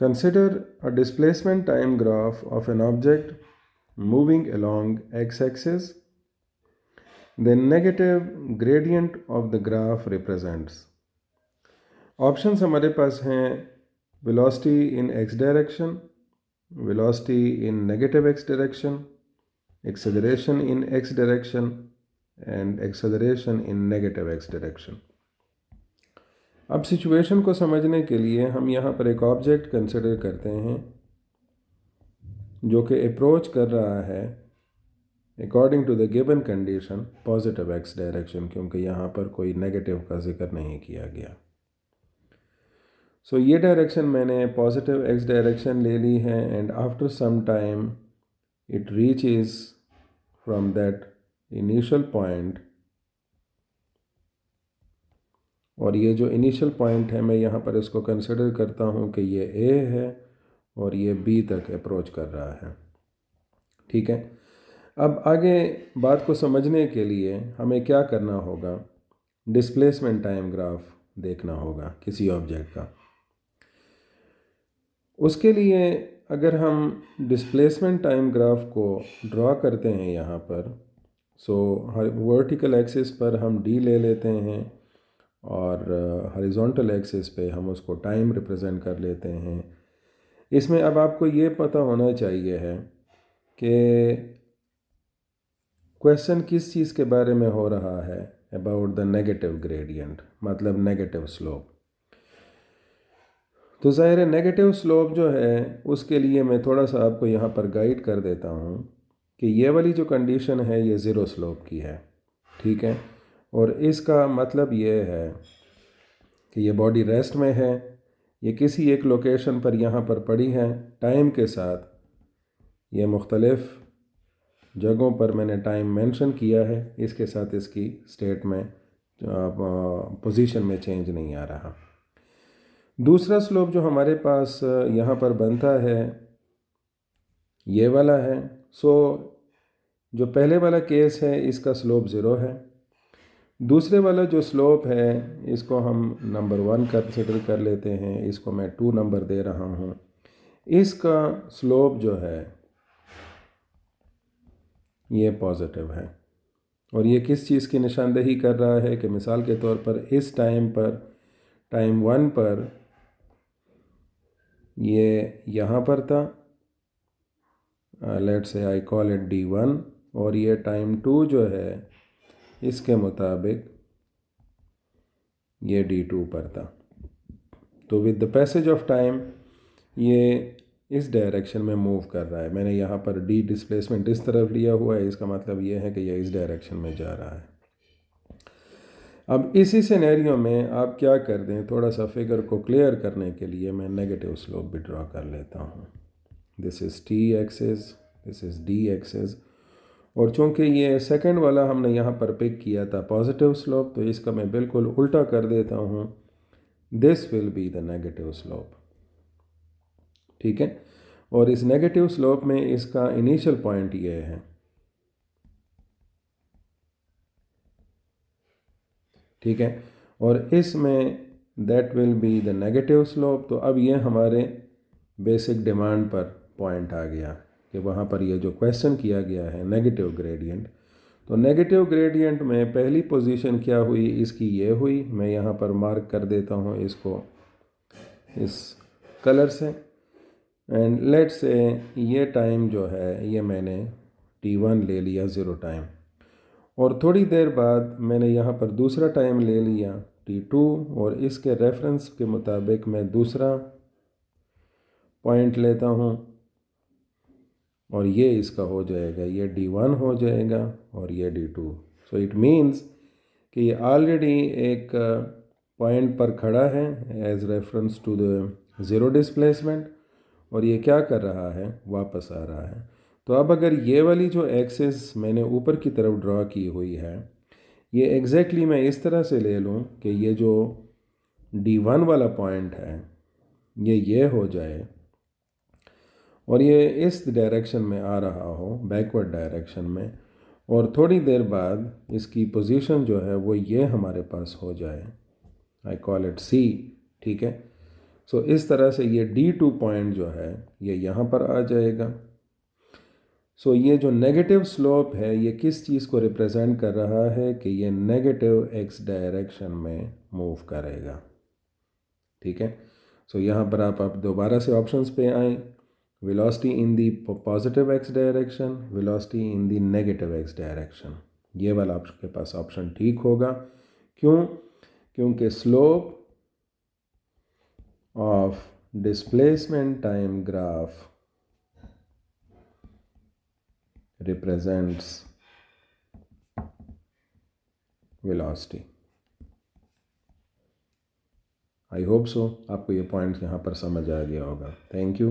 Consider a displacement time graph of an object moving along x-axis. The negative gradient of the graph represents. Options हमारे पास हैं velocity in x direction, velocity in negative x direction, acceleration in x direction and acceleration in negative x direction. अब situation को समझने के लिए हम यहाँ पर एक ऑब्जेक्ट कंसिडर करते हैं जो कि अप्रोच कर रहा है according to the given condition positive X direction, क्योंकि यहाँ पर कोई नेगेटिव का जिक्र नहीं किया गया। सो ये डायरेक्शन मैंने पॉजिटिव एक्स डायरेक्शन ले ली है and after some time it reaches from that initial point, और ये जो इनिशियल पॉइंट है मैं यहाँ पर इसको कंसिडर करता हूँ कि ये ए है और ये बी तक अप्रोच कर रहा है। ठीक है, अब आगे बात को समझने के लिए हमें क्या करना होगा, डिस्प्लेसमेंट टाइम ग्राफ देखना होगा किसी ऑब्जेक्ट का। उसके लिए अगर हम डिस्प्लेसमेंट टाइम ग्राफ को ड्रॉ करते हैं यहाँ पर, सो वर्टिकल एक्सिस पर हम डी ले लेते हैं और हॉरिजॉन्टल एक्सिस पे हम उसको टाइम रिप्रेजेंट कर लेते हैं। इसमें अब आपको ये पता होना चाहिए है कि क्वेश्चन किस चीज़ के बारे में हो रहा है, अबाउट द नेगेटिव ग्रेडियंट, मतलब नेगेटिव स्लोप। तो ज़ाहिर है नेगेटिव स्लोप जो है उसके लिए मैं थोड़ा सा आपको यहाँ पर गाइड कर देता हूँ कि ये वाली जो कंडीशन है ये ज़ीरो स्लोप की है। ठीक है, और इसका मतलब ये है कि ये बॉडी रेस्ट में है, ये किसी एक लोकेशन पर यहाँ पर पड़ी है। टाइम के साथ ये मुख्तलिफ़ जगहों पर मैंने टाइम मेंशन किया है, इसके साथ इसकी स्टेट में पोजीशन में चेंज नहीं आ रहा। दूसरा स्लोप जो हमारे पास यहाँ पर बनता है ये वाला है। सो जो पहले वाला केस है इसका स्लोप ज़ीरो है। दूसरे वाला जो स्लोप है इसको हम नंबर 1 कंसिडर कर लेते हैं, इसको मैं 2 नंबर दे रहा हूँ। इसका स्लोप जो है ये पॉजिटिव है और ये किस चीज़ की निशानदेही कर रहा है कि मिसाल के तौर पर इस टाइम पर, टाइम 1 पर ये यहाँ पर था, let's say I call it D1, और ये टाइम 2 जो है इसके मुताबिक ये D2 पर था। तो with the passage of time ये इस डायरेक्शन में मूव कर रहा है। मैंने यहाँ पर डी डिस्प्लेसमेंट इस तरफ लिया हुआ है, इसका मतलब ये है कि ये इस डायरेक्शन में जा रहा है। अब इसी सिनेरियो में आप क्या कर दें, थोड़ा सा फिगर को क्लियर करने के लिए मैं नेगेटिव स्लोप भी ड्रॉ कर लेता हूँ। This is T axis, this is D axis, और चूँकि ये सेकंड वाला हमने यहाँ पर पिक किया था पॉजिटिव स्लोप, तो इसका मैं बिल्कुल उल्टा कर देता हूँ। This will be the negative slope. ठीक है, और इस नेगेटिव स्लोप में इसका इनिशियल पॉइंट ये है। ठीक है, और इसमें that will be the negative slope. तो अब ये हमारे बेसिक डिमांड पर पॉइंट आ गया कि वहाँ पर ये जो क्वेश्चन किया गया है नेगेटिव ग्रेडियंट, तो नेगेटिव ग्रेडियंट में पहली पोजीशन क्या हुई, इसकी ये हुई। मैं यहाँ पर मार्क कर देता हूँ इसको इस कलर से, एंड लेट्स से ये टाइम जो है ये मैंने T1 ले लिया, ज़ीरो टाइम, और थोड़ी देर बाद मैंने यहाँ पर दूसरा टाइम ले लिया T2, और इसके रेफरेंस के मुताबिक मैं दूसरा पॉइंट लेता हूँ और ये इसका हो जाएगा, ये D1 हो जाएगा और ये D2। सो इट मीन्स कि ये ऑलरेडी एक पॉइंट पर खड़ा है as reference to the zero displacement, और ये क्या कर रहा है, वापस आ रहा है। तो अब अगर ये वाली जो एक्सिस मैंने ऊपर की तरफ ड्रॉ की हुई है, ये एग्जैक्टली मैं इस तरह से ले लूँ कि ये जो D1 वाला पॉइंट है ये हो जाए और ये इस डायरेक्शन में आ रहा हो, बैकवर्ड डायरेक्शन में, और थोड़ी देर बाद इसकी पोजीशन जो है वो ये हमारे पास हो जाए। I call it C। ठीक है, सो इस तरह से ये D2 पॉइंट जो है ये यहाँ पर आ जाएगा। सो ये जो नेगेटिव स्लोप है ये किस चीज़ को रिप्रेजेंट कर रहा है कि ये नेगेटिव x डायरेक्शन में मूव करेगा। ठीक है। सो यहाँ पर आप दोबारा से ऑप्शंस पे आए, velocity in the positive x direction, velocity in the negative x direction, ये वाला आपके पास ऑप्शन ठीक होगा। क्यों? क्योंकि slope of displacement time graph represents velocity. I hope so आपको ये पॉइंट यहाँ पर समझ आ गया होगा। Thank you.